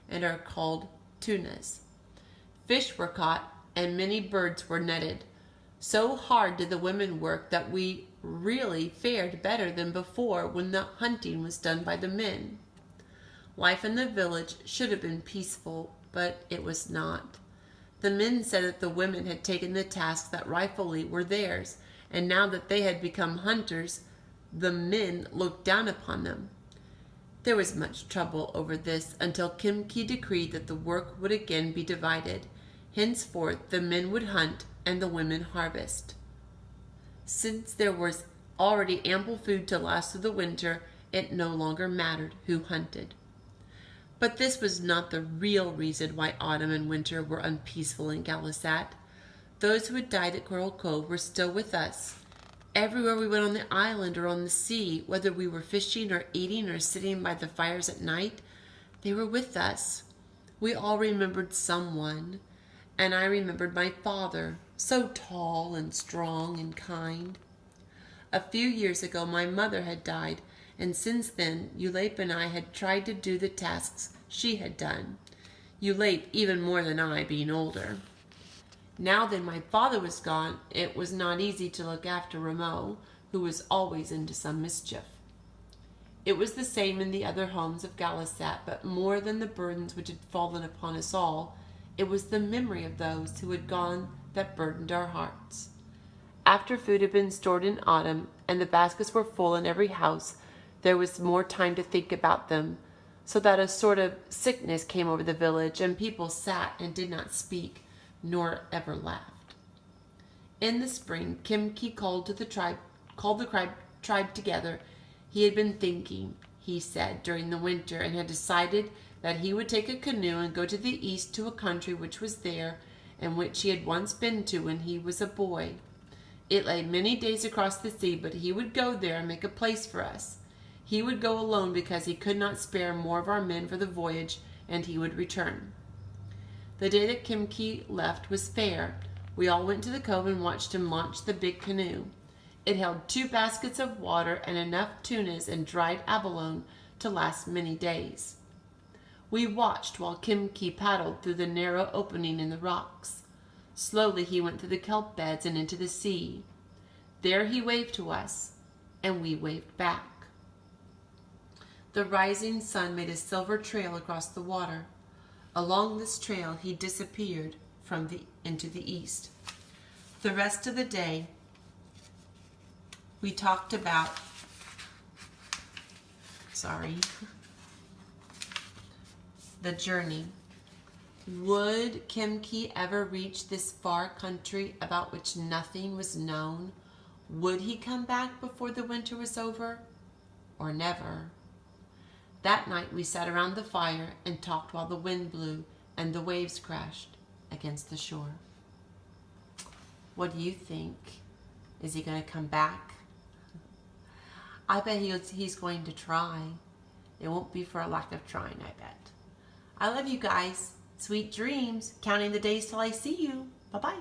and are called tunas. Fish were caught, and many birds were netted. So hard did the women work that we really fared better than before when the hunting was done by the men. Life in the village should have been peaceful, but it was not. The men said that the women had taken the tasks that rightfully were theirs, and now that they had become hunters, the men looked down upon them. There was much trouble over this until Kimki decreed that the work would again be divided. Henceforth the men would hunt and the women harvest. Since there was already ample food to last through the winter, it no longer mattered who hunted. But this was not the real reason why autumn and winter were unpeaceful in Galisat. Those who had died at Coral Cove were still with us. Everywhere we went on the island or on the sea, whether we were fishing or eating or sitting by the fires at night, they were with us. We all remembered someone, and I remembered my father, so tall and strong and kind. A few years ago my mother had died, and since then Ulep and I had tried to do the tasks she had done. Ulep even more than I, being older. Now that my father was gone, it was not easy to look after Rameau, who was always into some mischief. It was the same in the other homes of Galisat, but more than the burdens which had fallen upon us all, it was the memory of those who had gone that burdened our hearts. After food had been stored in autumn, and the baskets were full in every house, there was more time to think about them, so that a sort of sickness came over the village, and people sat and did not speak, nor ever laughed. In the spring, Kimki called the tribe together. He had been thinking, he said, during the winter, and had decided that he would take a canoe and go to the east to a country which was there, and which he had once been to when he was a boy. It lay many days across the sea, but he would go there and make a place for us. He would go alone because he could not spare more of our men for the voyage, and he would return. The day that Kimki left was fair. We all went to the cove and watched him launch the big canoe. It held 2 baskets of water and enough tunas and dried abalone to last many days. We watched while Kimki paddled through the narrow opening in the rocks. Slowly he went through the kelp beds and into the sea. There he waved to us, and we waved back. The rising sun made a silver trail across the water. Along this trail he disappeared into the east. The rest of the day we talked about the journey. Would Kimki ever reach this far country about which nothing was known? Would he come back before the winter was over? Or never? That night we sat around the fire and talked while the wind blew and the waves crashed against the shore. What do you think? Is he going to come back? I bet he's going to try. It won't be for a lack of trying, I bet. I love you guys. Sweet dreams. Counting the days till I see you. Bye-bye.